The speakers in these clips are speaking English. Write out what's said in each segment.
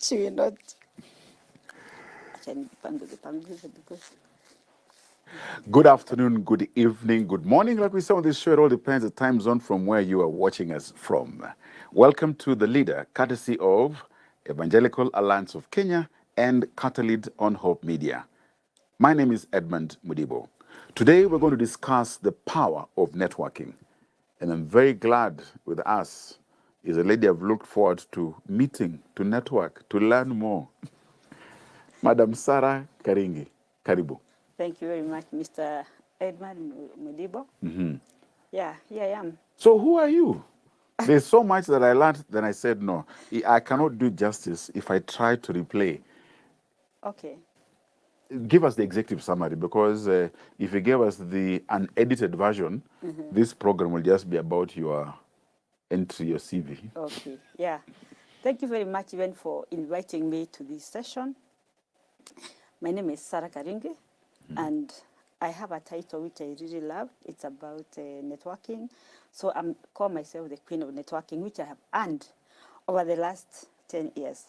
She will not. Good afternoon, good evening, good morning. Like we say on this show, it all depends the time zone from where you are watching us from. Welcome to The Leader, courtesy of Evangelical Alliance of Kenya and Catalid on Hope Media. My name is Edmund Mudibo. Today we're going to discuss the power of networking. And I'm very glad with us is a lady I've looked forward to meeting, to network, to learn more. Madam Sarah Karingi, karibu. Thank you very much, Mr. Edmund Mudibo. Yeah, here I am. So who are you? There's so much that I learned, then I said, no, I cannot do justice if I try to replay. Okay. Give us the executive summary, because if you gave us the unedited version, this program will just be about your entry, your CV. Okay, yeah. Thank you very much, even for inviting me to this session. My name is Sarah Karingi, and I have a title which I really love. It's about networking. So I call myself the Queen of Networking, which I have earned over the last 10 years.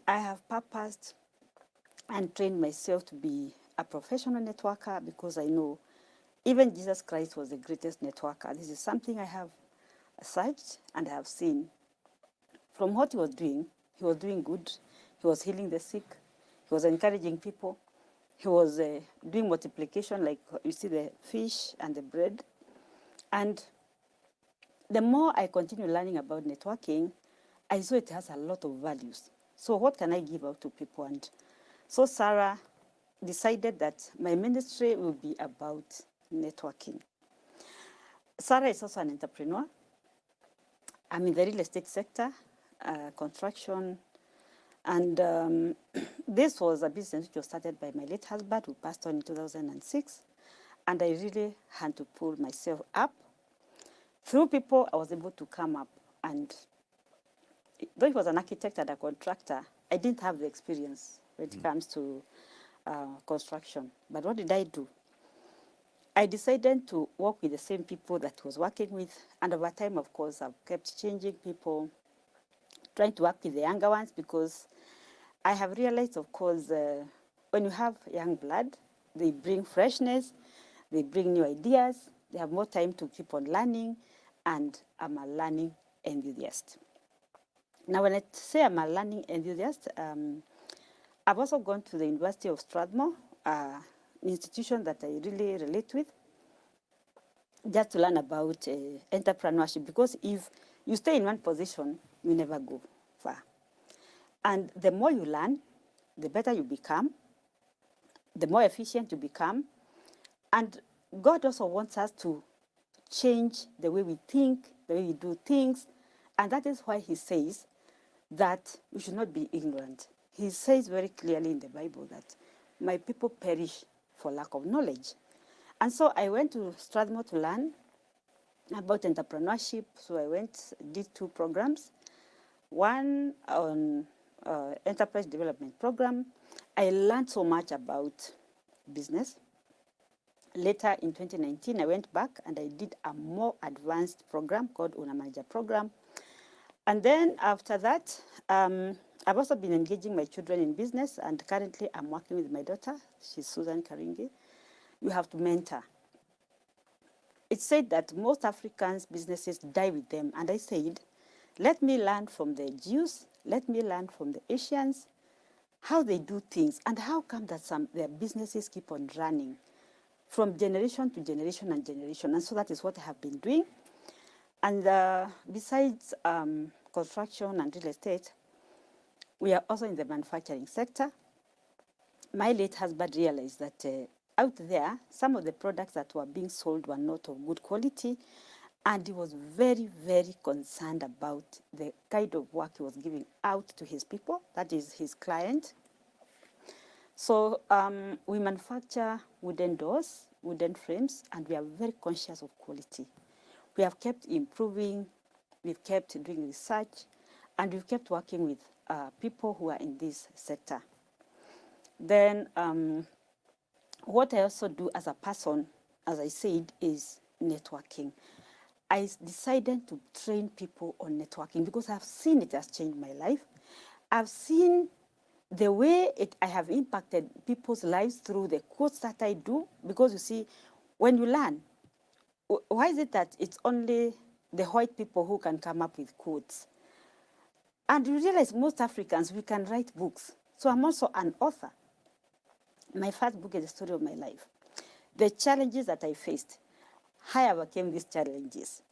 I have purposed and trained myself to be a professional networker because I know even Jesus Christ was the greatest networker. This is something I have searched and I have seen. From what he was doing good. He was healing the sick. He was encouraging people. He was doing multiplication, like you see the fish and the bread. And the more I continue learning about networking, I saw it has a lot of values. So what can I give out to people? And so Sarah decided that my ministry will be about networking. Sarah is also an entrepreneur. I'm in the real estate sector, construction, and this was a business which was started by my late husband, who passed on in 2006, and I really had to pull myself up. Through people, I was able to come up, and though he was an architect and a contractor, I didn't have the experience when it comes to construction. But what did I do? I decided to work with the same people that I was working with, and over time, of course, I've kept changing people, trying to work with the younger ones, because I have realized, of course, when you have young blood, they bring freshness, they bring new ideas, they have more time to keep on learning, and I'm a learning enthusiast. Now, when I say I'm a learning enthusiast, I've also gone to the University of Strathmore, an institution that I really relate with, just to learn about entrepreneurship, because if you stay in one position, you never go far. And the more you learn, the better you become, the more efficient you become. And God also wants us to change the way we think, the way we do things. And that is why he says that we should not be ignorant. He says very clearly in the Bible that my people perish for lack of knowledge. And so I went to Strathmore to learn about entrepreneurship. So I did 2 programs, one on enterprise development program. I learned so much about business. Later in 2019, I went back and I did a more advanced program called Owner Manager Program. And then after that, I've also been engaging my children in business, and currently I'm working with my daughter. She's Susan Karingi. You have to mentor. It's said that most Africans' businesses die with them. And I said, let me learn from the Jews, let me learn from the Asians, how they do things, and how come that their businesses keep on running from generation to generation and generation. And so that is what I have been doing. And besides construction and real estate, we are also in the manufacturing sector. My late husband realized that out there, some of the products that were being sold were not of good quality, and he was very, very concerned about the kind of work he was giving out to his people, that is his client. So we manufacture wooden doors, wooden frames, and we are very conscious of quality. We have kept improving, we've kept doing research, and we've kept working with people who are in this sector. Then what I also do as a person, as I said, is networking. I decided to train people on networking because I've seen it has changed my life. I've seen the way I have impacted people's lives through the quotes that I do, because you see, when you learn, why is it that it's only the white people who can come up with quotes? And you realize most Africans, we can write books. So I'm also an author. My first book is the story of my life. The challenges that I faced, how I overcame these challenges.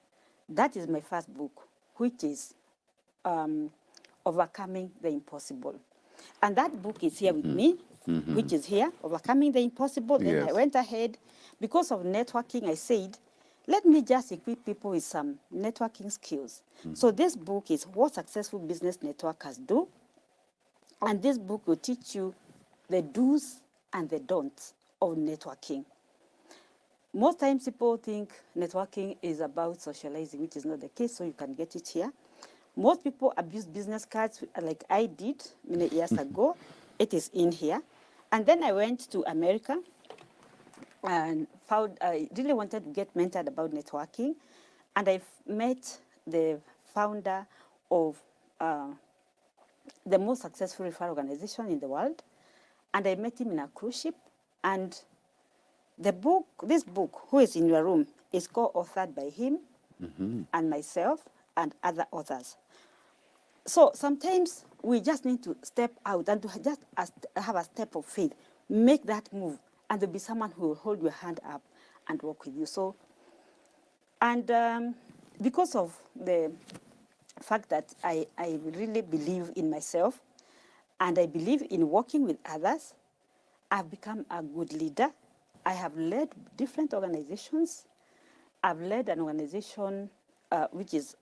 That is my first book, which is Overcoming the Impossible. And that book is here with me, which is here, Overcoming the Impossible. Then I went ahead. Because of networking, I said, let me just equip people with some networking skills. So this book is What Successful Business Networkers Do. And this book will teach you the do's and the don'ts of networking. Most times people think networking is about socializing, which is not the case, so you can get it here. Most people abuse business cards like I did many years ago. It is in here. And then I went to America and found I really wanted to get mentored about networking. And I met the founder of the most successful referral organization in the world. And I met him in a cruise ship. And this book, who is in your room, is co-authored by him and myself and other authors. So sometimes we just need to step out and to just have a step of faith, make that move, and there'll be someone who will hold your hand up and walk with you. So, and because of the fact that I really believe in myself and I believe in working with others, I've become a good leader. I have led different organizations. I've led an organization which is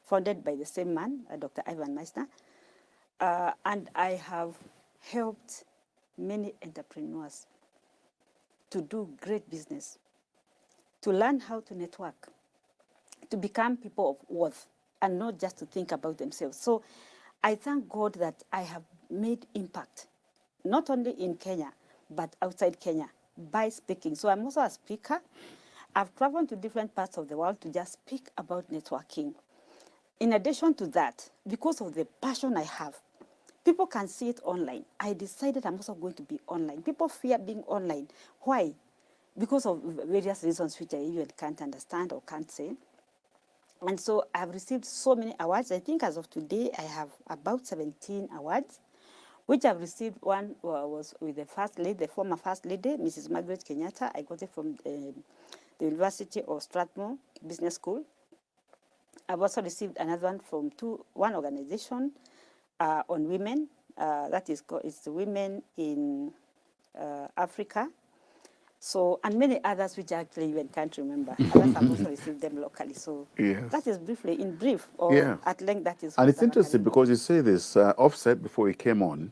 founded by the same man, Dr. Ivan Meissner, and I have helped many entrepreneurs to do great business, to learn how to network, to become people of worth, and not just to think about themselves. So I thank God that I have made impact, not only in Kenya, but outside Kenya, by speaking. So I'm also a speaker. I've traveled to different parts of the world to just speak about networking. In addition to that, because of the passion I have, people can see it online. I decided I'm also going to be online. People fear being online. Why? Because of various reasons which I even can't understand or can't say. And so I've received so many awards. I think as of today, I have about 17 awards, which I've received. One was with the first lady, the former first lady, Mrs. Margaret Kenyatta. I got it from the University of Strathmore Business School. I've also received another one from one organization on women. That is called, it's the Women in Africa. So, and many others which I actually even can't remember. Others have also received them locally. So that is briefly, in brief, or at length, that is. And it's interesting because you say this offset before we came on.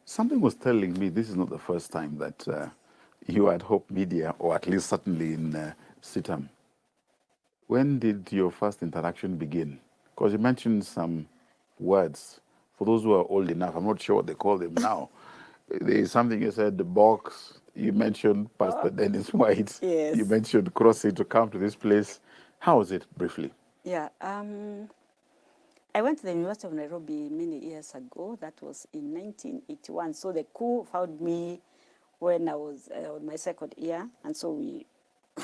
Something was telling me this is not the first time that you are at Hope Media, or at least certainly in CITAM. When did your first interaction begin? Because you mentioned some words. For those who are old enough, I'm not sure what they call them now. There is something you said, the box. You mentioned Pastor Dennis White. Yes. You mentioned crossing to come to this place. How was it, briefly? Yeah. I went to the University of Nairobi many years ago. That was in 1981. So the coup found me when I was on my second year. And so we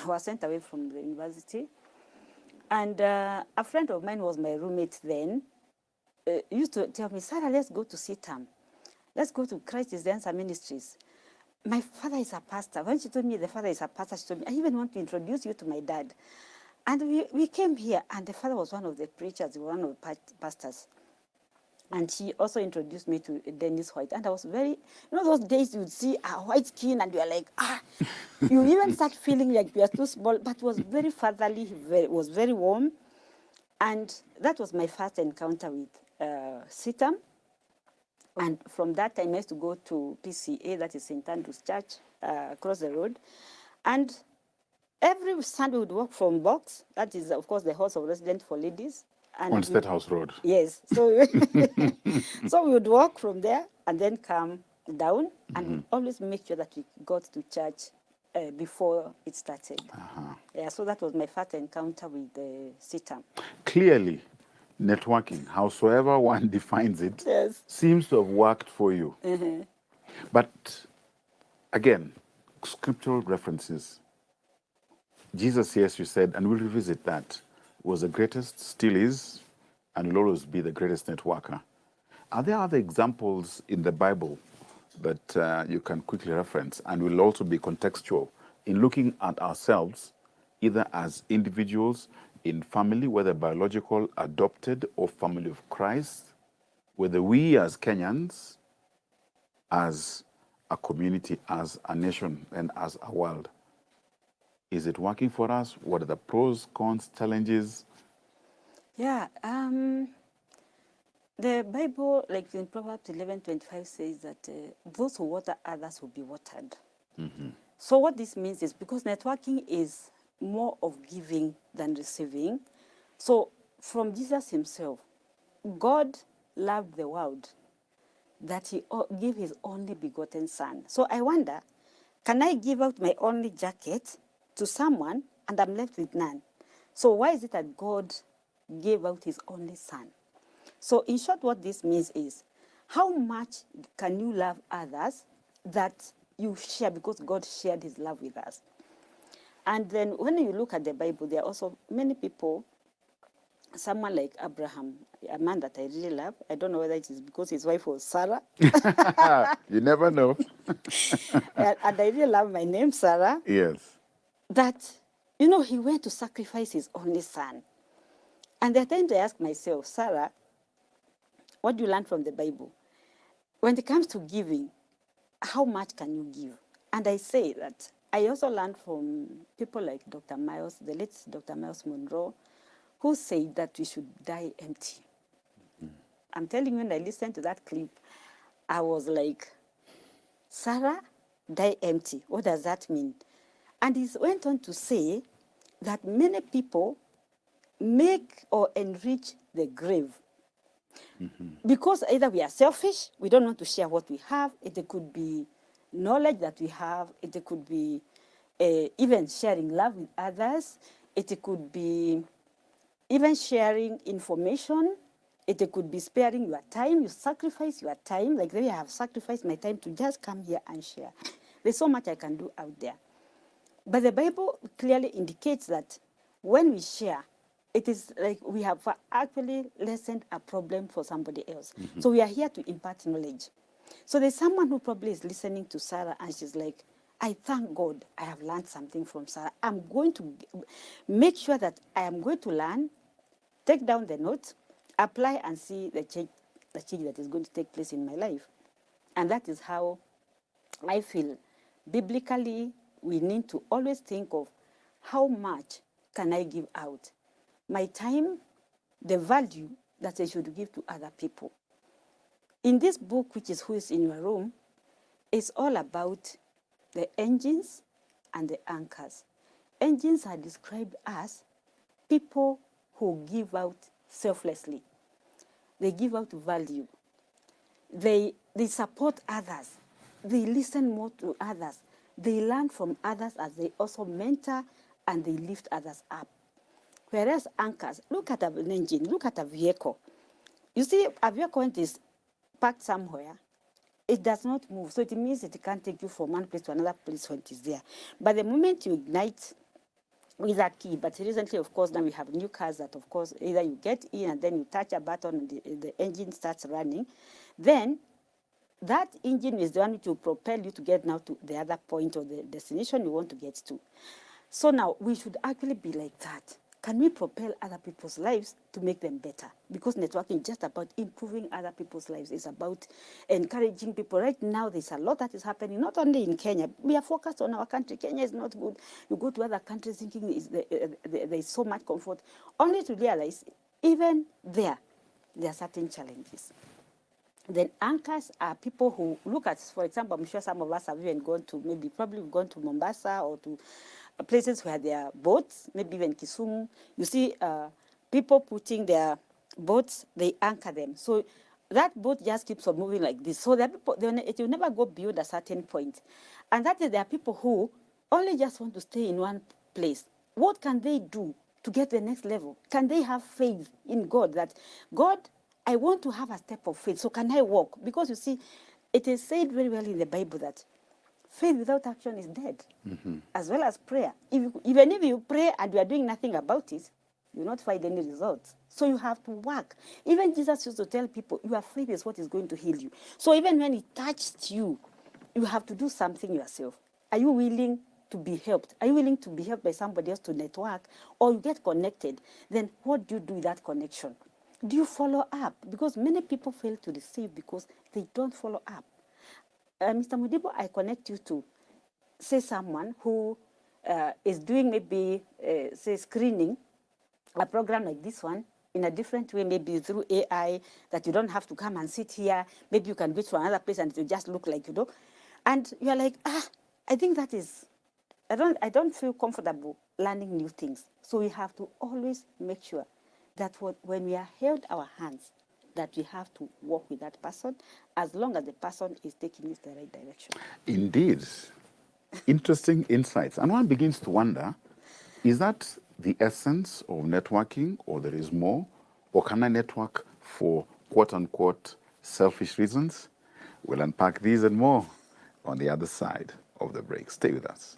were sent away from the university. And a friend of mine was my roommate then, used to tell me, Sarah, let's go to CITAM. Let's go to Christ is the Answer Ministries. My father is a pastor. When she told me the father is a pastor, she told me, I even want to introduce you to my dad. And we came here, and the father was one of the preachers, one of the pastors. And she also introduced me to Dennis White. And I was very, those days you would see a white skin and you are like, you even start feeling like you are too small, but was very fatherly, was very warm. And that was my first encounter with CITAM. And from that time, I used to go to PCA, that is St. Andrew's Church, across the road. And every Sunday we would walk from Box, that is, of course, the house of residence for ladies. And on State House Road. Yes. So, so we would walk from there and then come down and we'd always make sure that we got to church before it started. Yeah, so that was my first encounter with the CITAM. Clearly, networking, howsoever one defines it, Yes. seems to have worked for you. But again, scriptural references. Jesus, yes, you said, and we'll revisit that, was the greatest, still is, and will always be the greatest networker. Are there other examples in the Bible that you can quickly reference and will also be contextual in looking at ourselves, either as individuals, in family, whether biological, adopted, or family of Christ, whether we as Kenyans, as a community, as a nation, and as a world? Is it working for us? What are the pros, cons, challenges? Yeah. The Bible, like in Proverbs 11:25, says that those who water others will be watered. So what this means is, because networking is more of giving than receiving, so from Jesus himself, God loved the world that he gave his only begotten son. So I wonder, can I give out my only jacket to someone and I'm left with none? So why is it that God gave out his only son? So in short, what this means is, how much can you love others that you share, because God shared his love with us? And then when you look at the Bible, there are also many people, someone like Abraham, a man that I really love. I don't know whether it is because his wife was Sarah. You never know. And I really love my name, Sarah. Yes. That, he went to sacrifice his only son. And there are times I ask myself, Sarah, what do you learn from the Bible? When it comes to giving, how much can you give? And I say that I also learned from people like Dr. Miles, the late Dr. Miles Monroe, who said that we should die empty. I'm telling you, when I listened to that clip, I was like, Sarah, die empty. What does that mean? And he went on to say that many people make or enrich the grave because either we are selfish, we don't want to share what we have. It could be knowledge that we have. It could be even sharing love with others. It could be even sharing information. It could be sparing your time. You sacrifice your time. Like, I have sacrificed my time to just come here and share. There's so much I can do out there. But the Bible clearly indicates that when we share, it is like we have actually lessened a problem for somebody else. So we are here to impart knowledge. So there's someone who probably is listening to Sarah and she's like, I thank God I have learned something from Sarah. I'm going to make sure that I am going to learn, take down the notes, apply and see the change that is going to take place in my life. And that is how I feel. Biblically, we need to always think of how much can I give out? My time, the value that I should give to other people. In this book, which is Who is in Your Room, it's all about the engines and the anchors. Engines are described as people who give out selflessly. They give out value. They support others. They listen more to others. They learn from others as they also mentor and they lift others up. Whereas anchors, look at an engine, look at a vehicle. You see, a vehicle when it is parked somewhere, it does not move. So it means it can't take you from one place to another place when it is there. But the moment you ignite with a key, but recently, of course, now we have new cars that, of course, either you get in and then you touch a button and the engine starts running, then that engine is the one which will propel you to get now to the other point or the destination you want to get to. So now we should actually be like that. Can we propel other people's lives to make them better? Because networking is just about improving other people's lives. It's about encouraging people. Right now, there's a lot that is happening, not only in Kenya. We are focused on our country. Kenya is not good. You go to other countries thinking there is so much comfort, only to realize even there are certain challenges. Then anchors are people who look at, for example, I'm sure some of us have even gone to, probably gone to Mombasa or to places where there are boats, maybe even Kisumu. You see people putting their boats, they anchor them. So that boat just keeps on moving like this. So there are people, it will never go beyond a certain point. And that is, there are people who only just want to stay in one place. What can they do to get to the next level? Can they have faith in God that, God, I want to have a step of faith, so can I walk? Because you see, it is said very well in the Bible that faith without action is dead, as well as prayer. Even if you pray and you are doing nothing about it, you will not find any results. So you have to work. Even Jesus used to tell people, your faith is what is going to heal you. So even when he touched you, you have to do something yourself. Are you willing to be helped? Are you willing to be helped by somebody else to network? Or you get connected? Then what do you do with that connection? Do you follow up? Because many people fail to receive because they don't follow up. Mr. Mudibo, I connect you to, say, someone who is doing maybe, say, screening, a program like this one, in a different way, maybe through AI, that you don't have to come and sit here. Maybe you can go to another place and it will just look like, and you're like, I think that is, I don't feel comfortable learning new things. So we have to always make sure that when we are held our hands, that we have to walk with that person as long as the person is taking us the right direction. Indeed. Interesting insights. And one begins to wonder, is that the essence of networking, or there is more? Or can I network for quote-unquote selfish reasons? We'll unpack these and more on the other side of the break. Stay with us.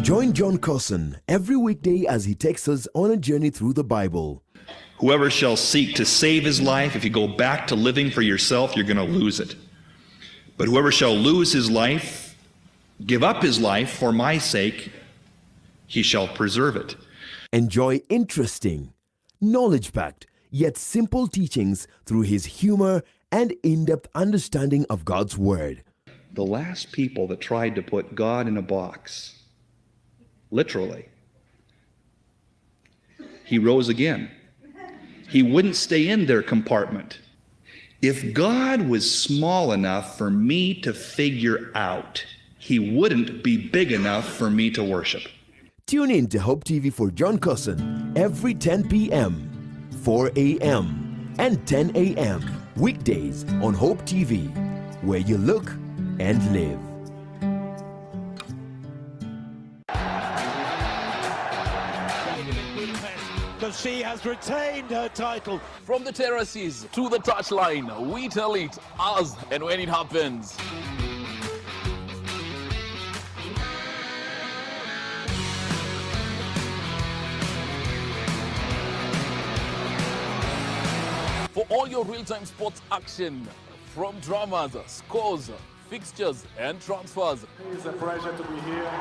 Join John Cousin every weekday as he takes us on a journey through the Bible. Whoever shall seek to save his life, if you go back to living for yourself, you're going to lose it. But whoever shall lose his life, give up his life for my sake, he shall preserve it. Enjoy interesting, knowledge-packed, yet simple teachings through his humor and in-depth understanding of God's Word. The last people that tried to put God in a box, literally, he rose again. He wouldn't stay in their compartment. If God was small enough for me to figure out, he wouldn't be big enough for me to worship. Tune in to Hope TV for John Cousin every 10 p.m., 4 a.m., and 10 a.m. weekdays on Hope TV, where you look and live. Because she has retained her title. From the terraces to the touchline, we tell it as and when it happens. For all your real-time sports action, from dramas, scores, fixtures, and transfers. It's a pleasure to be here.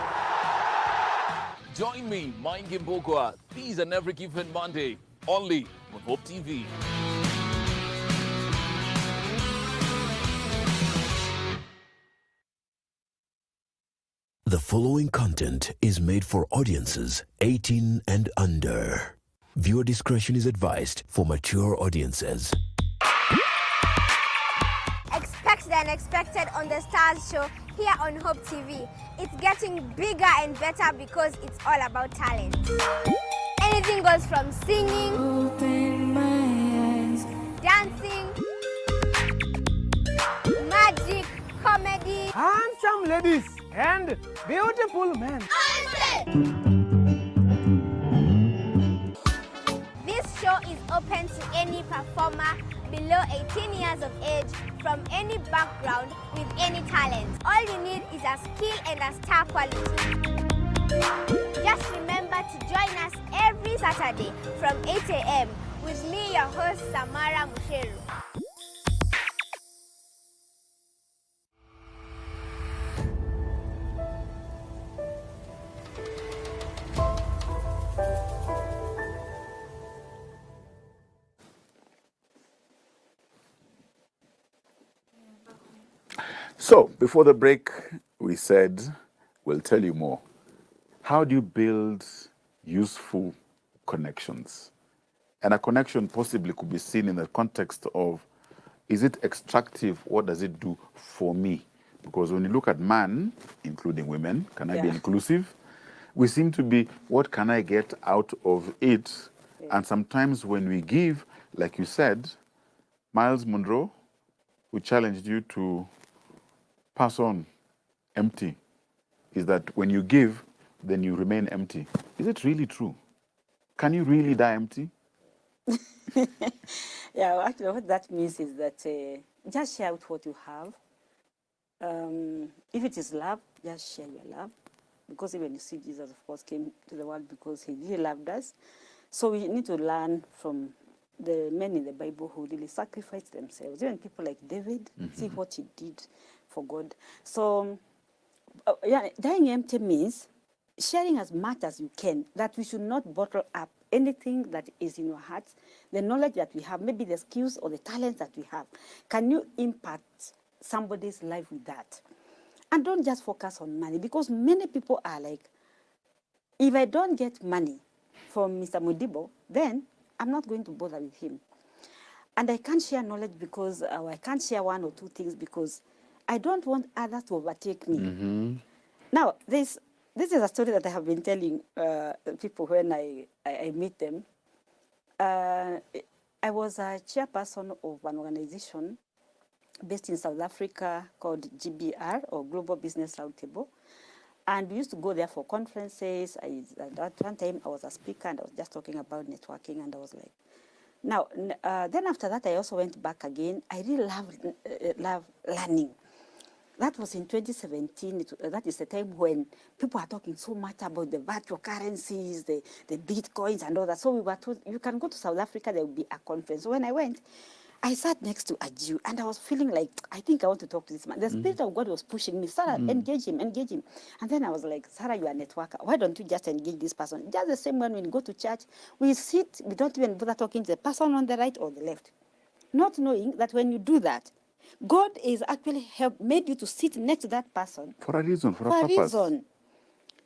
Join me, Maingi Mbokwa, these and every given Monday, only on Hope TV. The following content is made for audiences 18 and under. Viewer discretion is advised for mature audiences. Expect the unexpected on the Stars Show here on Hope TV. It's getting bigger and better because it's all about talent. Anything goes from singing, open my eyes, dancing, magic, comedy, handsome ladies and beautiful men. This show is open to any performer below 18 years of age from any background with any talent. All you need is a skill and a star quality. Just remember to join us every Saturday from 8 a.m. with me, your host, Samara Musheru. So, before the break, we said we'll tell you more. How do you build useful connections? And a connection possibly could be seen in the context of, is it extractive? What does it do for me? Because when you look at man, including women, can I be Yeah. inclusive? We seem to be, what can I get out of it? And sometimes when we give, like you said, Miles Monroe, who challenged you to pass on empty, is that when you give, then you remain empty. Is it really true? Can you really die empty? Yeah, well, actually, what that means is that just share with what you have. If it is love, just share your love. Because even you see, Jesus, of course, came to the world because he really loved us. So we need to learn from the men in the Bible who really sacrificed themselves. Even people like David, see what he did for God. So, yeah, dying empty means sharing as much as you can, that we should not bottle up anything that is in your heart, the knowledge that we have, maybe the skills or the talents that we have. Can you impact somebody's life with that? And don't just focus on money, because many people are like, if I don't get money from Mr. Mudibo, then I'm not going to bother with him. And I can't share knowledge because I can't share one or two things because I don't want others to overtake me. Now, this is a story that I have been telling people when I meet them. I was a chairperson of an organization based in South Africa called GBR, or Global Business Roundtable. And we used to go there for conferences. At one time, I was a speaker and I was just talking about networking, and I was like, now, then after that, I also went back again. I really love learning. That was in 2017. That is the time when people are talking so much about the virtual currencies, the bitcoins and all that. So we were told, you can go to South Africa, there will be a conference. So when I went, I sat next to a Jew, and I was feeling like, I think I want to talk to this man. The Spirit of God was pushing me, Sarah, engage him. And then I was like, Sarah, you are a networker. Why don't you just engage this person? Just the same when we go to church, we sit, we don't even bother talking to the person on the right or the left. Not knowing that when you do that, God is actually made you to sit next to that person. For a reason, for a For a purpose. reason.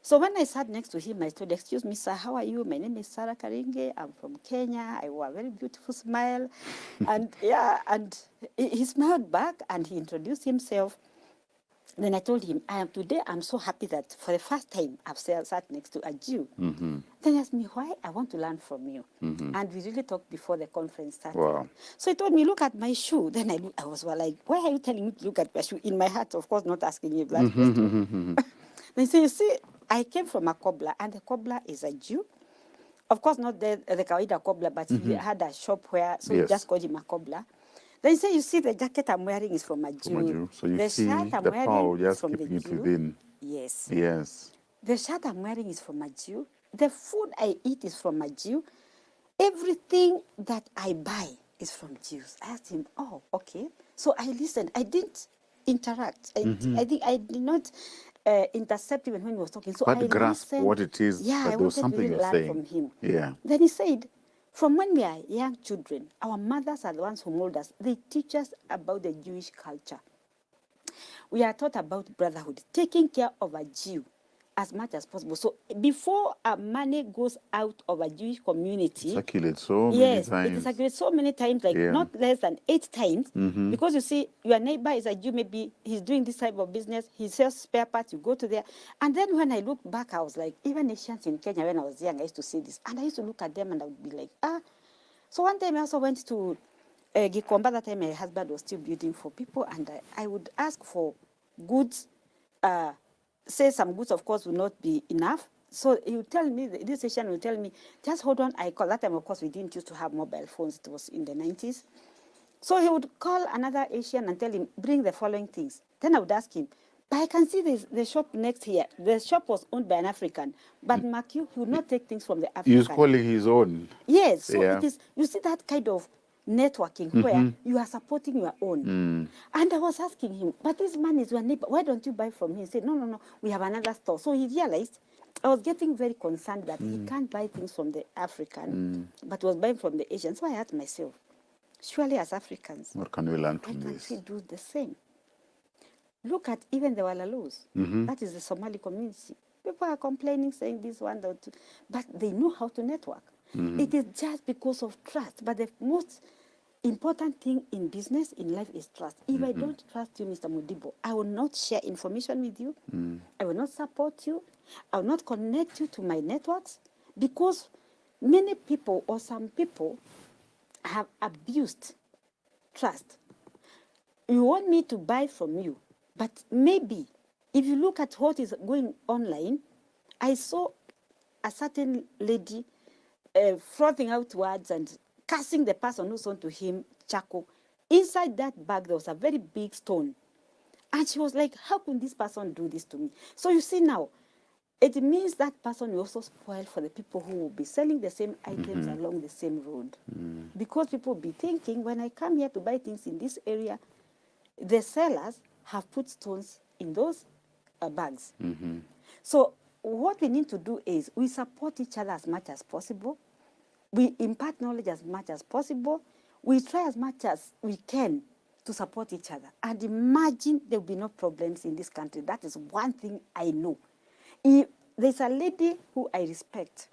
So when I sat next to him, I told, excuse me, sir, how are you? My name is Sarah Karinge. I'm from Kenya. I wore a very beautiful smile. And yeah, and he smiled back and he introduced himself. Then I told him, today I'm so happy that for the first time I've sat next to a Jew. Then he asked me why. I want to learn from you. And we really talked before the conference started. Wow. So he told me, look at my shoe. Then I was like, why are you telling me to look at my shoe? In my heart, of course, not asking you that question. Then he said, you see, I came from a cobbler, and the cobbler is a Jew. Of course, not the kawaida cobbler, but he had a shop where, so we just called him a cobbler. Then he said, you see, the jacket I'm wearing is from a Jew. So you the see shirt I'm the wearing power is just from the keeping it Jew. within. Yes. Yes. The shirt I'm wearing is from a Jew. The food I eat is from a Jew. Everything that I buy is from Jews. I asked him, oh, okay. So I listened. I didn't interact. I think I did not intercept even when he was talking. So But I grasp listened. what it is, Yeah, that I there was wanted to something really you're learn saying. from him. Yeah. Then he said, from when we are young children, our mothers are the ones who mold us. They teach us about the Jewish culture. We are taught about brotherhood, taking care of a Jew as much as possible. So before money goes out of a Jewish community, Circulate so many yes, times. it is circulated so many times, like not less than 8 times. Because you see, your neighbor is a Jew, maybe he's doing this type of business, he sells spare parts, you go to there. And then when I look back, I was like, even Asians in Kenya, when I was young, I used to see this. And I used to look at them and I would be like, ah. So one time I also went to Gikomba. That time my husband was still building for people, and I would ask for goods. Say some goods, of course, will not be enough. So he would tell me, this Asian will tell me, just hold on, I call. That time, of course, we didn't used to have mobile phones. It was in the 90s. So he would call another Asian and tell him, bring the following things. Then I would ask him, but I can see the shop next here. The shop was owned by an African. But mark you, he would not take things from the African. He's calling his own. Yes, so Yeah. it is, you see that kind of networking where you are supporting your own. And I was asking him, but this man is your neighbor, why don't you buy from him? He said, no, we have another store. So he realized, I was getting very concerned that he can't buy things from the African, but was buying from the Asian. So I asked myself, surely as Africans, What can we learn why from can't this? we do the same? Look at even the Walalus. That is the Somali community. People are complaining, saying this one, that two, but they know how to network. It is just because of trust. But the most important thing in business, in life, is trust. If I don't trust you, Mr. Mudibo, I will not share information with you. I will not support you. I will not connect you to my networks, because many people or some people have abused trust. You want me to buy from you, but maybe if you look at what is going online, I saw a certain lady frothing out words and cursing the person who sold to him charcoal. Inside that bag, there was a very big stone. And she was like, how can this person do this to me? So you see now, it means that person will also spoil for the people who will be selling the same items along the same road. Because people will be thinking, when I come here to buy things in this area, the sellers have put stones in those bags. So what we need to do is we support each other as much as possible. We impart knowledge as much as possible. We try as much as we can to support each other. And imagine there will be no problems in this country. That is one thing I know. If there's a lady who I respect.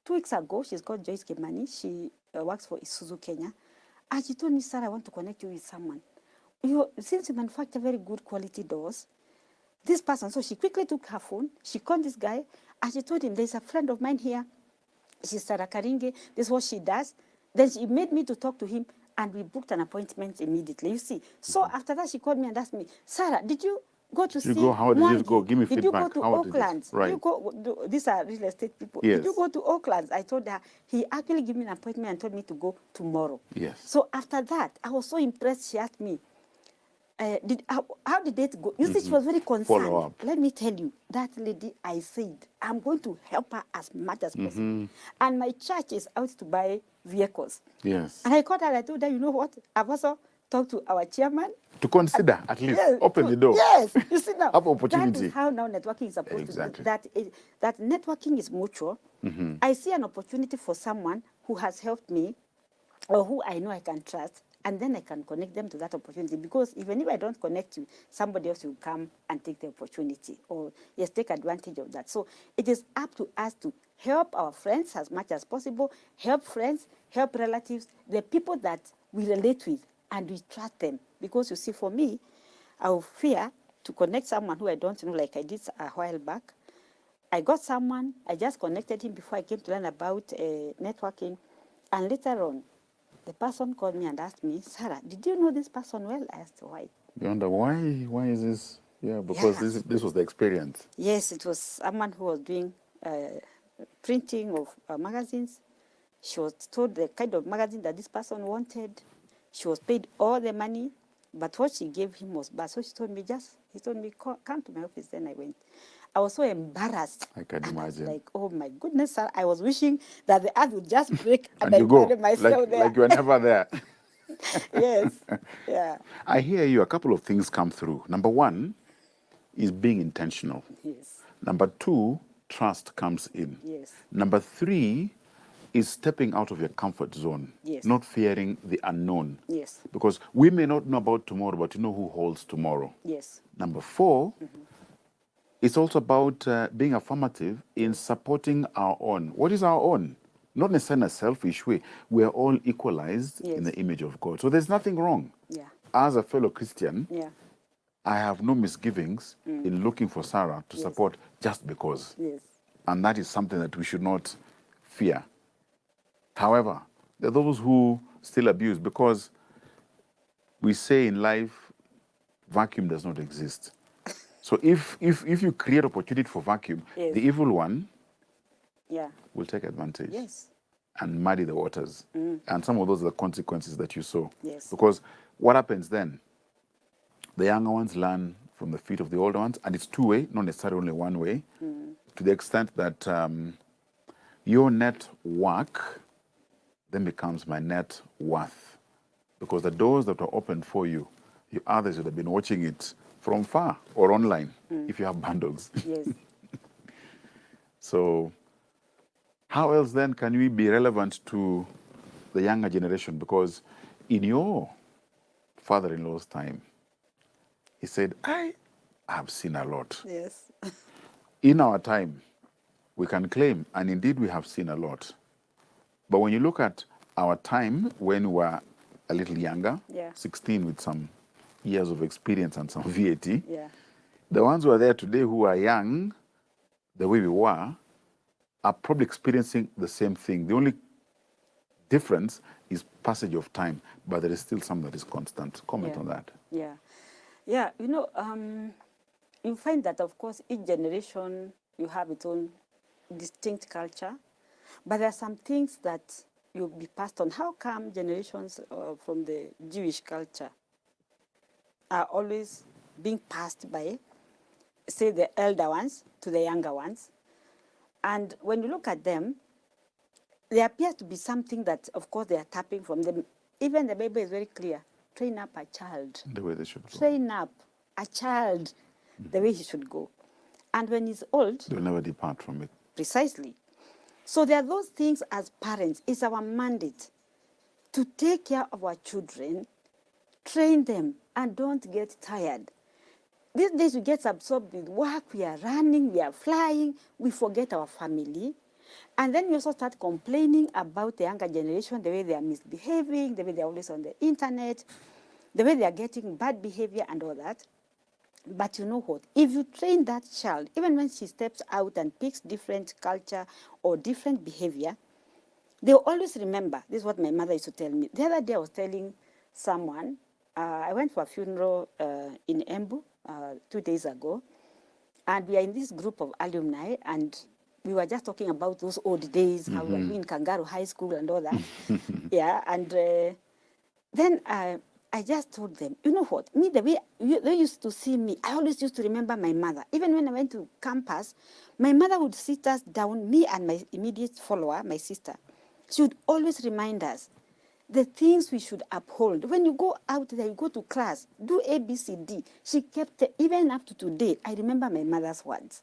2 weeks ago, she's called Joyce Kimani. She works for Isuzu Kenya. And she told me, Sarah, I want to connect you with someone. Since you manufacture very good quality doors, this person, so she quickly took her phone, she called this guy, and she told him, there's a friend of mine here. She's Sarah Karinge. This is what she does. Then she made me to talk to him, and we booked an appointment immediately, you see. So after that, she called me and asked me, Sarah, did you go to see How did Mwangi? you go? Give me Did feedback. you go to How did it- Oakland? right. Did you go, these are real estate people. Yes. Did you go to Oakland? I told her. He actually gave me an appointment and told me to go tomorrow. Yes. So after that, I was so impressed. She asked me, how did it go? You see, she was very concerned. Follow up. Let me tell you, that lady, I said, I'm going to help her as much as possible. And my church is out to buy vehicles. Yes. And I called her, I told her, you know what? I've also talked to our chairman. To consider, at least, open the door. Yes, you see now. Have opportunity. That is how now networking is supposed Exactly. to be. That networking is mutual. I see an opportunity for someone who has helped me or who I know I can trust, and then I can connect them to that opportunity. Because even if I don't connect you, somebody else will come and take the opportunity or yes, take advantage of that. So it is up to us to help our friends as much as possible, help friends, help relatives, the people that we relate with, and we trust them. Because you see, for me, I will fear to connect someone who I don't know, like I did a while back. I got someone, I just connected him before I came to learn about networking. And later on, the person called me and asked me, Sarah, did you know this person well? I asked, why? You wonder why is this? Yeah, because Yeah. this was the experience. Yes, it was someone who was doing printing of magazines. She was told the kind of magazine that this person wanted. She was paid all the money, but what she gave him was bad. So he told me, come to my office. Then I went. I was so embarrassed. I can And I was imagine. like, oh my goodness, sir. I was wishing that the earth would just break And I you go, found myself there. like you were never there. Yes, yeah, I hear you. A couple of things come through. Number one is being intentional. yes, Number two, trust comes in. yes, Number three is stepping out of your comfort zone, Yes. not fearing the unknown. yes, Because we may not know about tomorrow, but you know who holds tomorrow. yes, Number four, it's also about being affirmative in supporting our own. What is our own? Not necessarily in a selfish way. We are all equalized Yes. in the image of God. So there's nothing wrong. yeah, As a fellow Christian, yeah, I have no misgivings in looking for Sarah to support just because. yes, And that is something that we should not fear. However, there are those who still abuse because we say in life, vacuum does not exist. So if you create opportunity for vacuum, Yes. the evil one yeah, will take advantage yes, and muddy the waters. And some of those are the consequences that you saw. Yes. Because what happens then? The younger ones learn from the feet of the older ones, and it's two-way, not necessarily only one way, to the extent that your network then becomes my net worth. Because the doors that were opened for you, others would have been watching it from far or online if you have bundles. yes, So how else then can we be relevant to the younger generation? Because in your father-in-law's time, he said, I have seen a lot. yes, In our time, we can claim, and indeed we have seen a lot. But when you look at our time when we were a little younger, Yeah. 16 with some years of experience and some VAT. Yeah. The ones who are there today who are young, the way we were, are probably experiencing the same thing. The only difference is passage of time, but there is still something that is constant. Comment Yeah. on that. Yeah. Yeah, you find that, of course, each generation, you have its own distinct culture, but there are some things that will be passed on. How come generations from the Jewish culture are always being passed by, say, the elder ones to the younger ones? And when you look at them, there appears to be something that, of course, they are tapping from them. Even the Bible is very clear. Train up a child. The way they should go. Train up a child the way he should go. And when he's old, They'll never depart from it. precisely. So there are those things as parents. It's our mandate to take care of our children, train them, and don't get tired. These days we get absorbed with work, we are running, we are flying, we forget our family. And then we also start complaining about the younger generation, the way they are misbehaving, the way they're always on the internet, the way they are getting bad behavior and all that. But you know what? If you train that child, even when she steps out and picks different culture or different behavior, they'll always remember. This is what my mother used to tell me. The other day I was telling someone, I went for a funeral in Embu 2 days ago, and we are in this group of alumni, and we were just talking about those old days, how we were doing Kangaroo High School and all that. Yeah, and then I just told them, you know what, me, the way they used to see me, I always used to remember my mother. Even when I went to campus, my mother would sit us down, me and my immediate follower, my sister. She would always remind us the things we should uphold. When you go out there, you go to class, do A, B, C, D. She kept, even up to today, I remember my mother's words.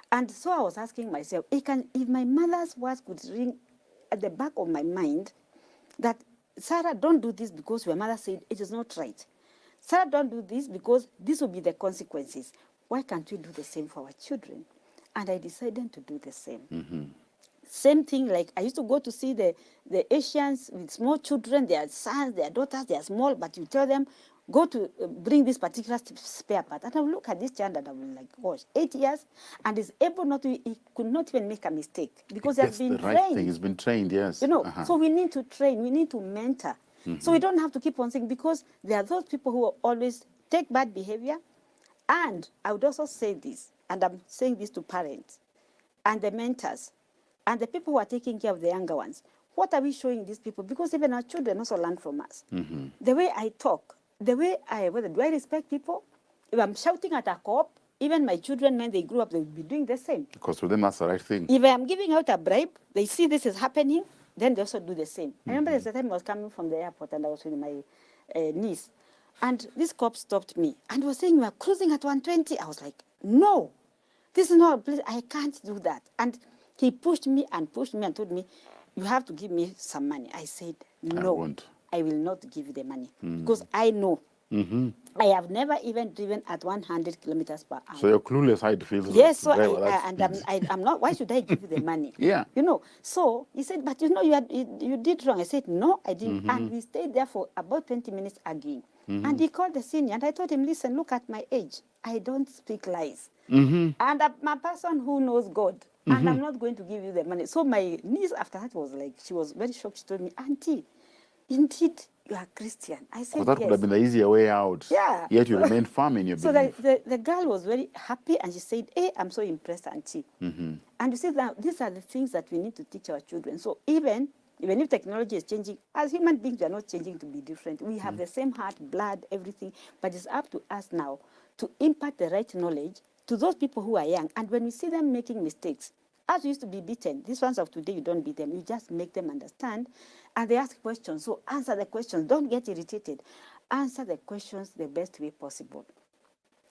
And so I was asking myself, if my mother's words could ring at the back of my mind, that Sarah, don't do this because your mother said it is not right. Sarah, don't do this because this will be the consequences. Why can't we do the same for our children? And I decided to do the same. Same thing, like I used to go to see the Asians with small children, their sons, their daughters, they are small, but you tell them, go to bring this particular spare part. And I will look at this child and I will like, gosh, 8 years, and is able not to, he could not even make a mistake because he has been the right trained. thing. He's been trained, yes. You know, so we need to train, we need to mentor. So we don't have to keep on saying, because there are those people who always take bad behavior. And I would also say this, and I'm saying this to parents and the mentors and the people who are taking care of the younger ones. What are we showing these people? Because even our children also learn from us. The way I talk, the way do I respect people? If I'm shouting at a cop, even my children, when they grow up, they will be doing the same. Because for them, that's the right thing. If I am giving out a bribe, they see this is happening, then they also do the same. I remember there's a time I was coming from the airport and I was with my niece. And this cop stopped me and was saying, we are cruising at 120. I was like, no, this is not a place, I can't do that. And he pushed me and told me, you have to give me some money. I said, no, I will not give you the money because I know. I have never even driven at 100 kilometers per hour. So you're clueless how it feels. Yes, so I'm not, why should I give you the money? Yeah. You know, so he said, but you know, you did wrong. I said, no, I didn't. And we stayed there for about 20 minutes arguing. And he called the senior and I told him, listen, look at my age. I don't speak lies. And I'm a person who knows God. And I'm not going to give you the money. So my niece after that was like, she was very shocked. She told me, Auntie, indeed, you are Christian. I said, that would have been the easier way out. Yeah. Yet you remain firm in your belief. So the girl was very happy and she said, hey, I'm so impressed, Auntie. And you see, that these are the things that we need to teach our children. So even if technology is changing, as human beings, we are not changing to be different. We have the same heart, blood, everything. But it's up to us now to impart the right knowledge to those people who are young. And when we see them making mistakes, as we used to be beaten, these ones of today, you don't beat them. You just make them understand. And they ask questions. So answer the questions. Don't get irritated. Answer the questions the best way possible.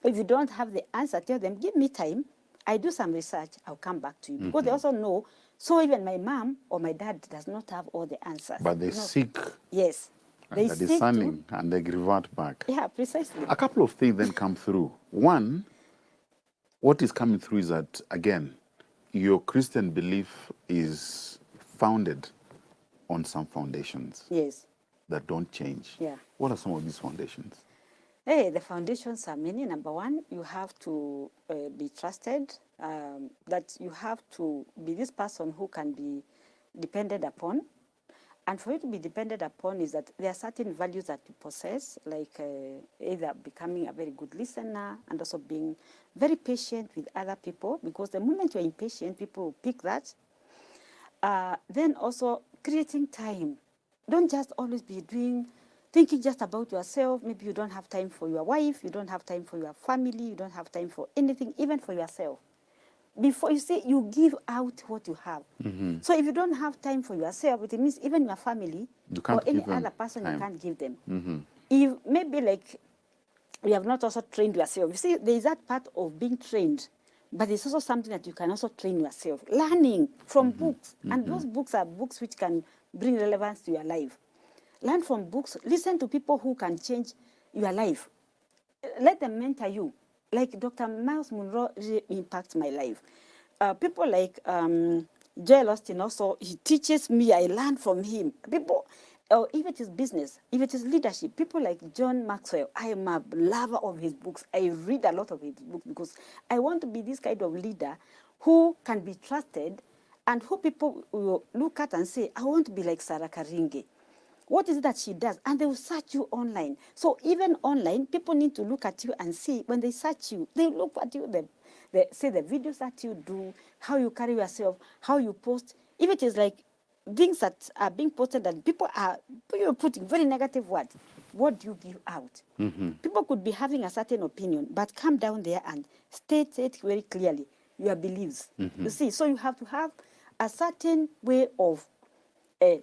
If you don't have the answer, tell them, give me time. I do some research. I'll come back to you. Because they also know. So even my mom or my dad does not have all the answers. But they seek. Yes. They seek discerning and they revert back. Yeah, precisely. A couple of things then come through. One, what is coming through is that, again, your Christian belief is founded on some foundations Yes. that don't change. Yeah. What are some of these foundations? Hey, the foundations are many. Number one, you have to be trusted, that you have to be this person who can be depended upon. And for you to be depended upon is that there are certain values that you possess, like either becoming a very good listener and also being very patient with other people, because the moment you're impatient, people will pick that. Then also creating time. Don't just always be thinking just about yourself. Maybe you don't have time for your wife, you don't have time for your family, you don't have time for anything, even for yourself. Before you say, you give out what you have. So if you don't have time for yourself, it means even your family You can't or any give them other person, time. you can't give them. If maybe like you have not also trained yourself. You see, there is that part of being trained, but there's also something that you can also train yourself. Learning from books. And those books are books which can bring relevance to your life. Learn from books. Listen to people who can change your life. Let them mentor you. Like Dr. Miles Monroe really impacts my life. People like Joel Austin also, he teaches me, I learn from him. People, if it is business, if it is leadership, people like John Maxwell, I am a lover of his books. I read a lot of his books because I want to be this kind of leader who can be trusted and who people will look at and say, I want to be like Sarah Karinge. What is it that she does? And they will search you online. So even online, people need to look at you and see, when they search you, they look at you, they see the videos that you do, how you carry yourself, how you post. If it is like things that are being posted and people are putting very negative words, what do you give out? People could be having a certain opinion, but come down there and state it very clearly, your beliefs. You see, so you have to have a certain way of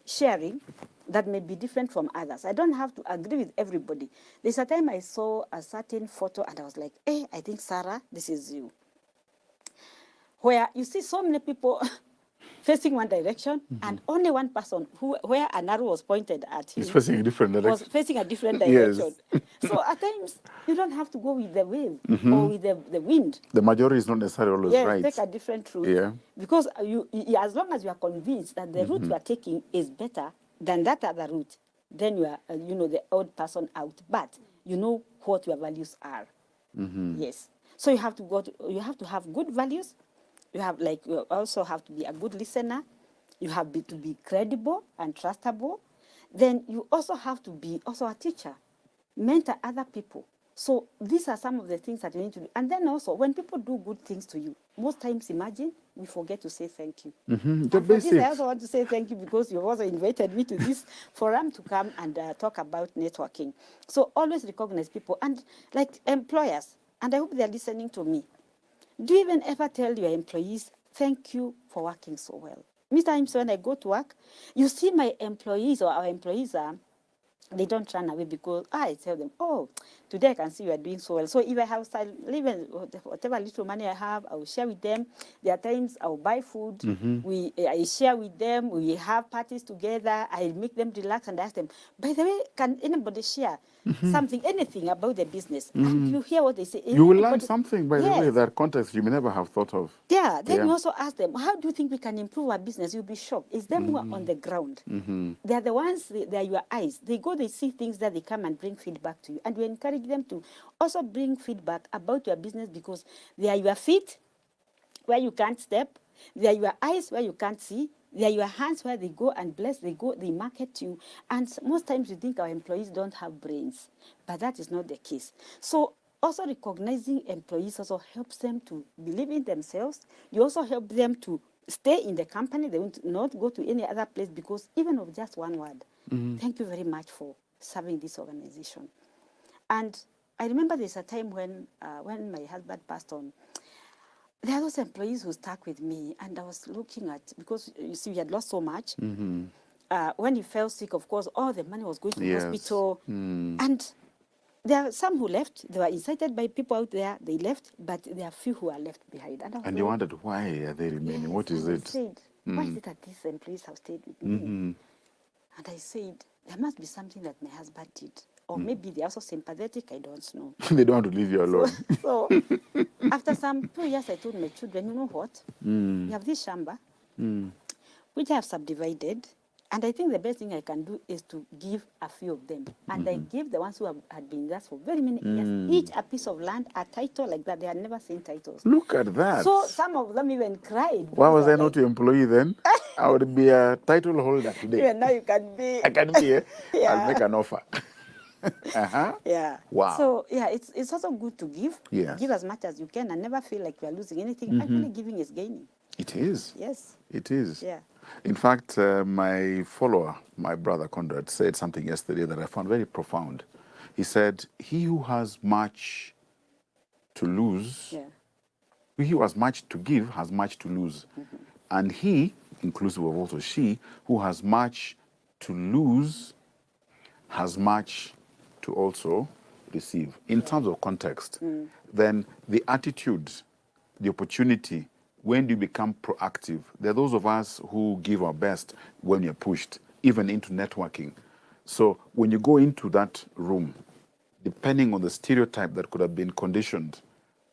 sharing that may be different from others. I don't have to agree with everybody. There's a time I saw a certain photo and I was like, hey, I think, Sarah, this is you. Where you see so many people facing one direction and only one person where an arrow was pointed at him He's facing a different direction. was facing a different Yes. direction. So at times, you don't have to go with the wave or with the wind. The majority is not necessarily always Yes, right. take a different route. Yeah. Because as long as you are convinced that the route you are taking is better than that other route, then you are, the odd person out. But you know what your values are. Yes. So you have to have good values. You also have to be a good listener. You have to be credible and trustable. Then you also have to be also a teacher, mentor other people. So these are some of the things that you need to do. And then also, when people do good things to you, most times, imagine, we forget to say thank you. The And for basics. this, I also want to say thank you because you also invited me to this forum to come and talk about networking. So always recognize people. And like employers, and I hope they're listening to me, do you even ever tell your employees, thank you for working so well? Many times when I go to work, you see my employees or our employees they don't run away because I tell them, oh, today I can see you are doing so well. So if I have even whatever little money I have, I will share with them. There are times I will buy food. I share with them. We have parties together. I make them relax and ask them, by the way, can anybody share something, anything about the business? And you hear what they say. You will learn something, by the way, Yes. that context you may never have thought of. Yeah, then Yeah. you also ask them, how do you think we can improve our business? You'll be shocked. It's them who are on the ground. They are the ones, they are your eyes. They go, they see things that they come and bring feedback to you. And you encourage them to also bring feedback about your business because they are your feet where you can't step. They are your eyes where you can't see. They are your hands where they go and bless, they market you. And most times you think our employees don't have brains, but that is not the case. So also recognizing employees also helps them to believe in themselves. You also help them to stay in the company. They will not go to any other place because even of just one word, thank you very much for serving this organization. And I remember there's a time when my husband passed on. There are those employees who stuck with me, and I was looking at, because you see, we had lost so much. When he fell sick, of course, all the money was going to the hospital. And there are some who left. They were incited by people out there. They left, but there are few who are left behind. And you wondered, why are they remaining? Yes, What is and it? I said, why is it that these employees have stayed with me? And I said, there must be something that my husband did. Or maybe they're also sympathetic, I don't know. They don't want to leave you alone. So after some 2 years, I told my children, you know what? We have this shamba, which I have subdivided. And I think the best thing I can do is to give a few of them. And I give the ones who had been there for very many years, each a piece of land, a title like that. They had never seen titles. Look at that. So some of them even cried. Why was because I not your employee then? I would be a title holder today. even now you can be. I can be. Yeah. I'll make an offer. Yeah. Wow. So yeah, it's also good to give. Yes. Give as much as you can and never feel like you are losing anything. Actually, giving is gaining. It is. Yes. It is. Yeah. In fact, my follower, my brother Conrad, said something yesterday that I found very profound. He said, he who has much to lose, Yeah. he who has much to give has much to lose. And he, inclusive of also she, who has much to lose has much to also receive. In terms of context, then the attitude, the opportunity, when you become proactive, there are those of us who give our best when you're pushed, even into networking. So when you go into that room, depending on the stereotype that could have been conditioned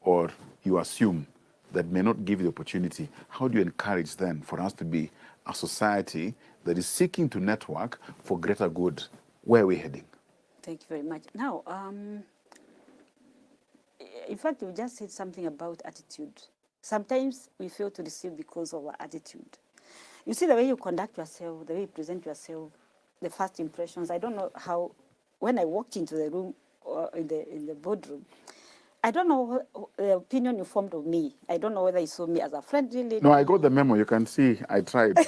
or you assume that may not give you the opportunity, how do you encourage then for us to be a society that is seeking to network for greater good? Where are we heading? Thank you very much. Now, in fact, you just said something about attitude. Sometimes we fail to receive because of our attitude. You see, the way you conduct yourself, the way you present yourself, the first impressions. I don't know how, when I walked into the room or in the boardroom, I don't know the opinion you formed of me. I don't know whether you saw me as a friendly lady. No, I got the memo. You can see I tried.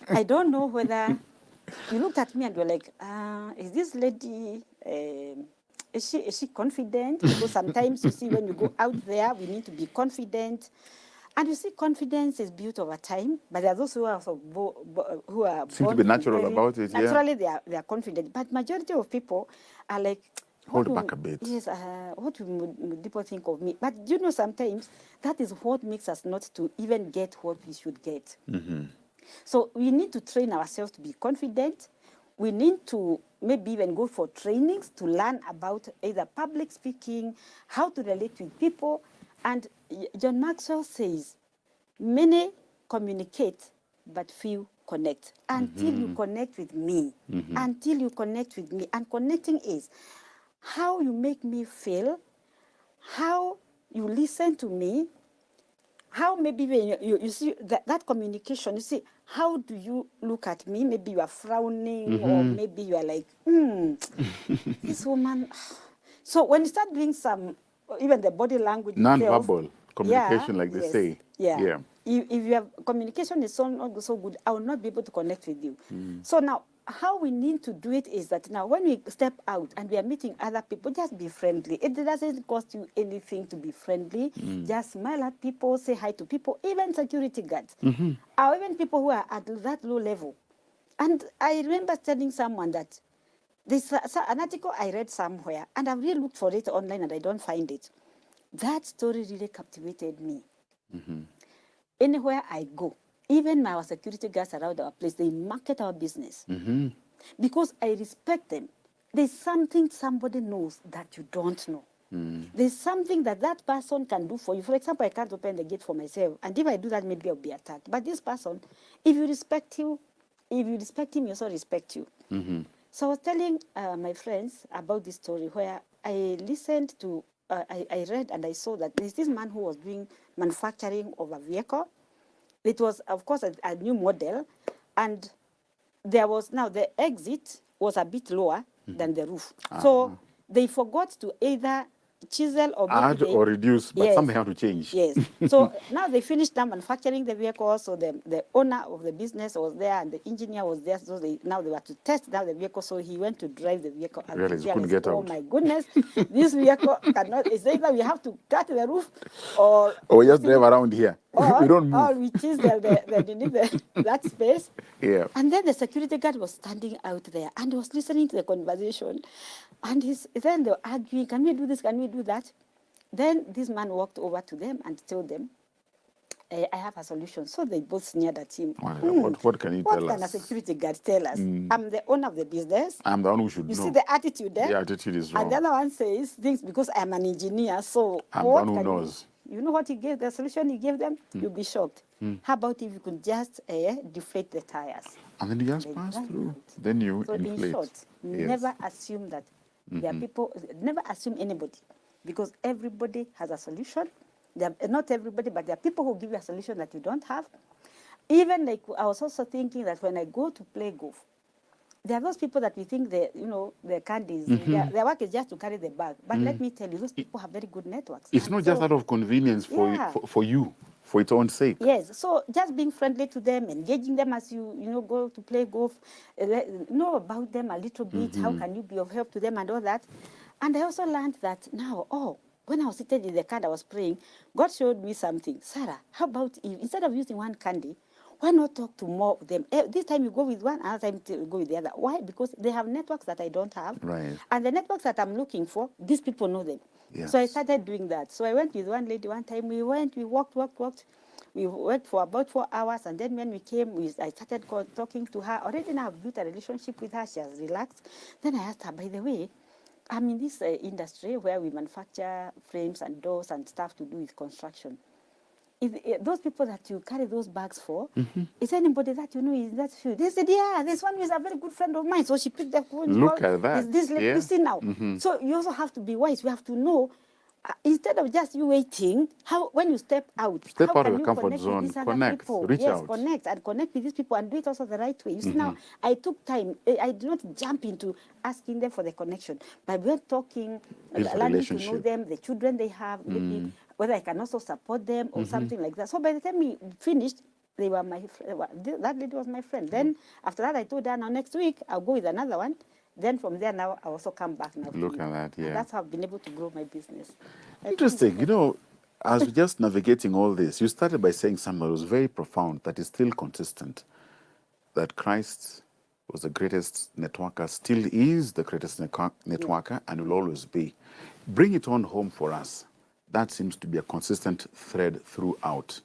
I don't know whether you looked at me and you were like, is this lady, is she confident? Because sometimes you see when you go out there, we need to be confident. And you see, confidence is built over time, but there are those who are who are Seem to be natural about it, yeah. Naturally, they are confident, but majority of people are like, Hold back a bit. Yes, what would people think of me? But you know, sometimes that is what makes us not to even get what we should get. So we need to train ourselves to be confident. We need to maybe even go for trainings to learn about either public speaking, how to relate with people. And John Maxwell says, many communicate, but few connect. Until you connect with me, until you connect with me. And connecting is how you make me feel, how you listen to me, how maybe when you see that communication, you see, how do you look at me? Maybe you are frowning or maybe you are like, this woman. So when you start doing some, even the body language Non-verbal communication, like they say. Yeah. If you have communication is not so good, I will not be able to connect with you. So now, how we need to do it is that now when we step out and we are meeting other people, just be friendly. It doesn't cost you anything to be friendly. Just smile at people, say hi to people, even security guards, or even people who are at that low level. And I remember telling someone that there's an article I read somewhere, and I've really looked for it online and I don't find it. That story really captivated me. Anywhere I go, even our security guards around our place, they market our business. Because I respect them. There's something somebody knows that you don't know. There's something that person can do for you. For example, I can't open the gate for myself. And if I do that, maybe I'll be attacked. But this person, if you respect him, he also respects you. So I was telling my friends about this story where I listened to, I read and I saw that there's this man who was doing manufacturing of a vehicle. It was, of course, a new model. And there was, now the exit was a bit lower than the roof. So they forgot to either chisel or add or reduce, but something had to change. Yes. So now they finished manufacturing the vehicle. So the owner of the business was there and the engineer was there. So now they were to test now the vehicle. So he went to drive the vehicle. And Really, couldn't get oh out. my goodness, this vehicle cannot. It's either we have to cut the roof or just drive around here. We don't move. Or we chisel that space. Yeah. And then the security guard was standing out there and he was listening to the conversation. And then they were arguing, can we do this, can we do that? Then this man walked over to them and told them, I have a solution. So they both sneered at him. What can you tell us? What can a security guard tell us? I'm the owner of the business. I'm the one who should know. You see the attitude there? The attitude is wrong. And the other one says things because I'm an engineer, so I'm the one who knows. You know what he gave, the solution he gave them? You'll be shocked. How about if you could just deflate the tires? And then you just They pass run through. out. Then you So inflate. in short, Yes. never assume that there are people, never assume anybody, because everybody has a solution. Not everybody, but there are people who give you a solution that you don't have. Even like, I was also thinking that when I go to play golf, there are those people that we think they, their candies, their work is just to carry the bag. But let me tell you, those people have very good networks. It's And not just so- out of convenience for, Yeah. for you, for its own sake. Yes, so just being friendly to them, engaging them as you go to play golf, know about them a little bit, how can you be of help to them and all that. And I also learned that now, when I was seated in the car, I was praying, God showed me something. Sarah, how about if instead of using one candy, why not talk to more of them? This time you go with one, another time you go with the other. Why? Because they have networks that I don't have. Right. And the networks that I'm looking for, these people know them. Yes. So I started doing that. So I went with one lady one time. We walked. We went for about 4 hours. And then when we came, I started talking to her. Already now I've built a relationship with her. She has relaxed. Then I asked her, by the way, I'm in this industry where we manufacture frames and doors and stuff to do with construction. Those people that you carry those bags for, is anybody that you know is that few? They said, yeah, this one is a very good friend of mine. So she picked the phone. Look at that. This Yeah. you see now. So you also have to be wise. You have to know, instead of just you waiting, when you step out, Step how out of can your you comfort connect zone, with these other connect, people? reach Yes, out. connect with these people and do it also the right way. You see now, I took time. I did not jump into asking them for the connection, but we were talking, Build a learning to know relationship. them, the children they have, maybe whether I can also support them or something like that. So by the time we finished, they were my that lady was my friend. Then after that, I told her, now next week I'll go with another one. Then from there now I also come back now. Look at that, yeah. And that's how I've been able to grow my business. Interesting. As we're just navigating all this, you started by saying something that was very profound, that is still consistent, that Christ was the greatest networker, still is the greatest networker, and will always be. Bring it on home for us. That seems to be a consistent thread throughout.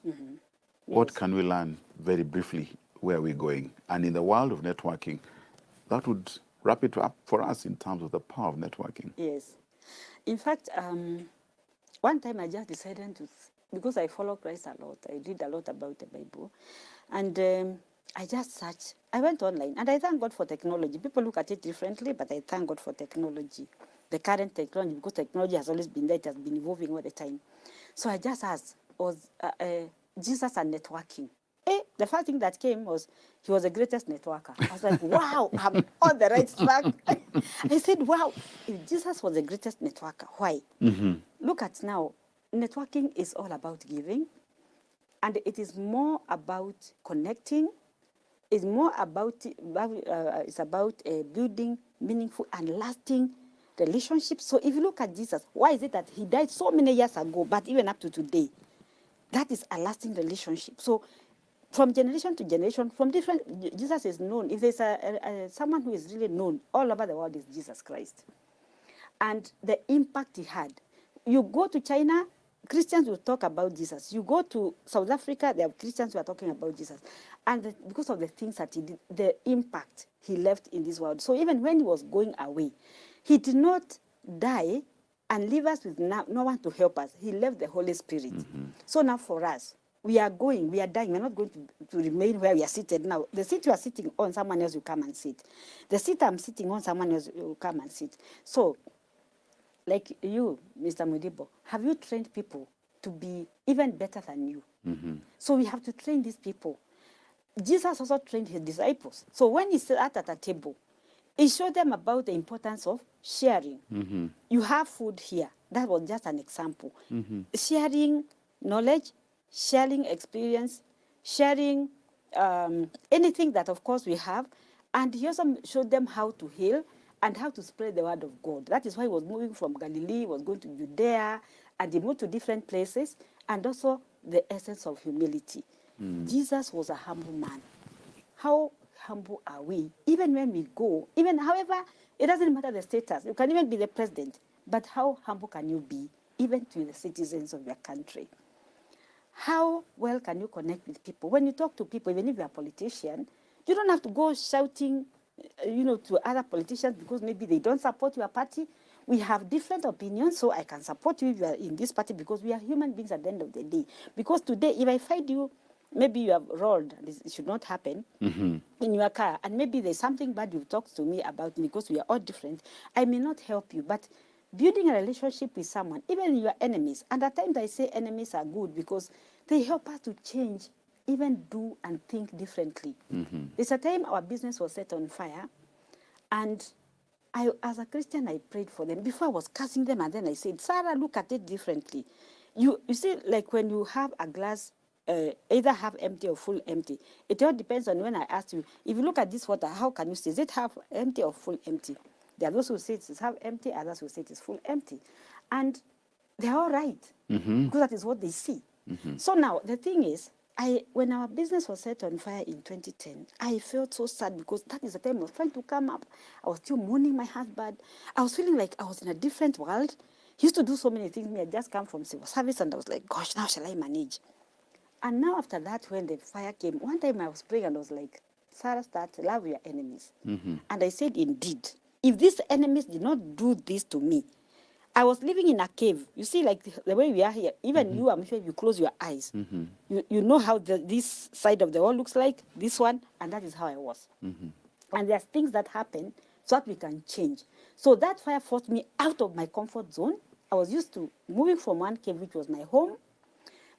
What can we learn very briefly? Where are we going? And in the world of networking, that would wrap it up for us in terms of the power of networking. Yes. In fact, one time I just decided to, because I follow Christ a lot, I read a lot about the Bible, and I just searched. I went online, and I thank God for technology. People look at it differently, but I thank God for technology, the current technology, because technology has always been there. It has been evolving all the time. So I just asked, was Jesus and networking? The first thing that came was, he was the greatest networker. I was like, wow, I'm on the right track. I said, wow, if Jesus was the greatest networker, why? Look at now, networking is all about giving, and it is more about connecting. It's more about, it's about building meaningful and lasting relationships. So if you look at Jesus, why is it that he died so many years ago, but even up to today, that is a lasting relationship. So from generation to generation, from different, Jesus is known. If there's someone who is really known all over the world, is Jesus Christ. And the impact he had. You go to China, Christians will talk about Jesus. You go to South Africa, there are Christians who are talking about Jesus. And because of the things that he did, the impact he left in this world. So even when he was going away, he did not die and leave us with no one to help us. He left the Holy Spirit. So now for us, we are going, we are dying. We're not going to remain where we are seated now. The seat you are sitting on, someone else will come and sit. The seat I'm sitting on, someone else will come and sit. So, like you, Mr. Mudibo, have you trained people to be even better than you? So we have to train these people. Jesus also trained his disciples. So when he sat at a table, he showed them about the importance of sharing. You have food here. That was just an example. Sharing knowledge, sharing experience, sharing anything that, of course, we have. And he also showed them how to heal and how to spread the word of God. That is why he was moving from Galilee, he was going to Judea, and he moved to different places, and also the essence of humility. Jesus was a humble man. How humble are we? Even when we go, even however, it doesn't matter the status. You can even be the president, but how humble can you be, even to the citizens of your country? How well can you connect with people? When you talk to people, even if you're a politician, you don't have to go shouting, to other politicians because maybe they don't support your party. We have different opinions, so I can support you if you are in this party because we are human beings at the end of the day. Because today, if I find you, maybe you have rolled, it should not happen in your car, and maybe there's something bad you've talked to me about me because we are all different, I may not help you. But building a relationship with someone, even your enemies, and at times I say enemies are good because they help us to change, even do and think differently. There's a time our business was set on fire, and I, as a Christian, I prayed for them. Before I was cursing them, and then I said, Sarah, look at it differently. You see, like when you have a glass, either half empty or full empty, it all depends on when I asked you, if you look at this water, how can you see? Is it half empty or full empty? There are those who say it is half empty, others who say it is full empty. And they're all right, because that is what they see. So now, the thing is, when our business was set on fire in 2010, I felt so sad because that is the time I was trying to come up. I was still mourning my husband. I was feeling like I was in a different world. He used to do so many things. Me, I just come from civil service, and I was like, gosh, now shall I manage? And now after that, when the fire came, one time I was praying and I was like, Sarah, start, love your enemies. And I said, indeed, if these enemies did not do this to me, I was living in a cave. You see, like the way we are here, even you, I'm sure if you close your eyes, you know how this side of the wall looks like, this one, and that is how I was. And there's things that happen so that we can change. So that fire forced me out of my comfort zone. I was used to moving from one cave, which was my home.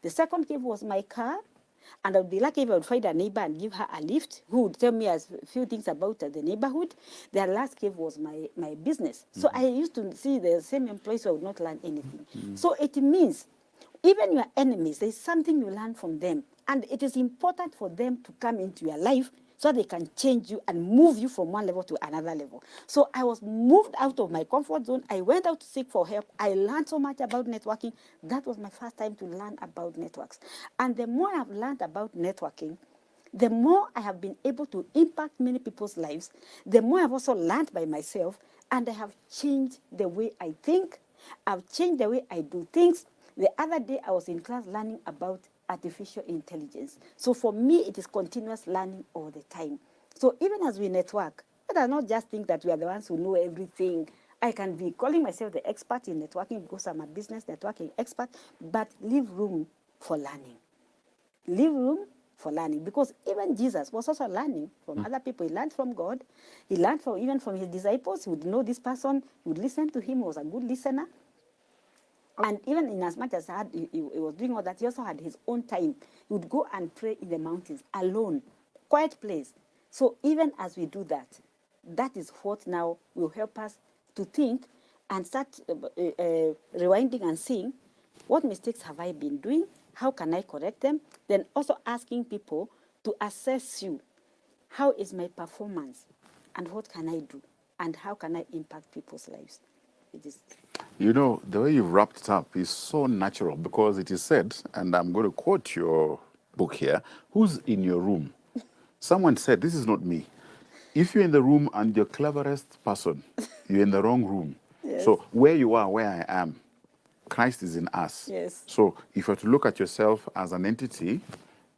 The second cave was my car. And I would be lucky if I would find a neighbor and give her a lift who would tell me a few things about the neighborhood. Their last cave was my business. So I used to see the same employees who would not learn anything. So it means even your enemies, there's something you learn from them. And it is important for them to come into your life so they can change you and move you from one level to another level. So I was moved out of my comfort zone. I went out to seek for help. I learned so much about networking. That was my first time to learn about networks. And the more I've learned about networking, the more I have been able to impact many people's lives, the more I've also learned by myself, and I have changed the way I think. I've changed the way I do things. The other day I was in class learning about artificial intelligence. So for me, it is continuous learning all the time. So even as we network, let us not just think that we are the ones who know everything. I can be calling myself the expert in networking because I'm a business networking expert, but leave room for learning. Leave room for learning, because even Jesus was also learning from other people. He learned from God. He learned even from his disciples. He would know this person. He would listen to him. He was a good listener. And even in as much as he was doing all that, he also had his own time. He would go and pray in the mountains alone, quiet place. So even as we do that, that is what now will help us to think and start rewinding and seeing what mistakes have I been doing, how can I correct them, then also asking people to assess you. How is my performance, and what can I do, and how can I impact people's lives? It is. You know, the way you've wrapped it up is so natural, because it is said, and I'm going to quote your book here, who's in your room? Someone said, this is not me. If you're in the room and you're cleverest person, you're in the wrong room. Yes. So where you are, where I am, Christ is in us. Yes. So if you're to look at yourself as an entity,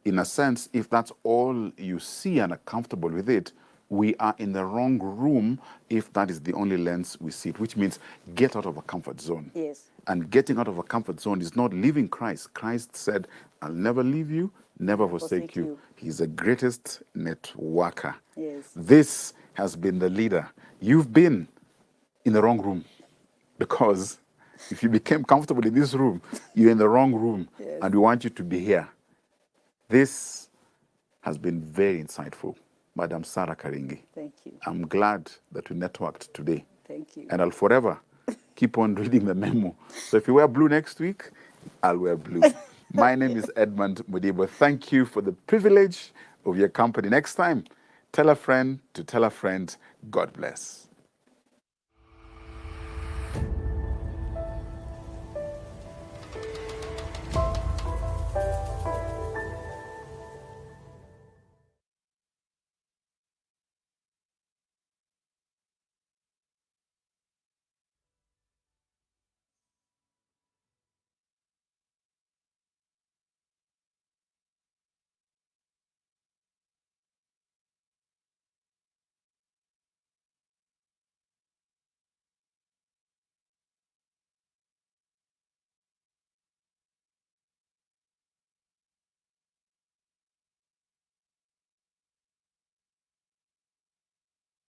in a sense, if that's all you see and are comfortable with it, we are in the wrong room if that is the only lens we see it, which means get out of a comfort zone. Yes. And getting out of a comfort zone is not leaving Christ. Christ said, I'll never leave you, never forsake you. He's the greatest networker. Yes. This has been the leader. You've been in the wrong room, because if you became comfortable in this room, you're in the wrong room. Yes. And we want you to be here. This has been very insightful. Madam Sarah Karingi. Thank you. I'm glad that we networked today. Thank you. And I'll forever keep on reading the memo. So if you wear blue next week, I'll wear blue. My name is Edmund Mudibo. Thank you for the privilege of your company. Next time, tell a friend to tell a friend. God bless.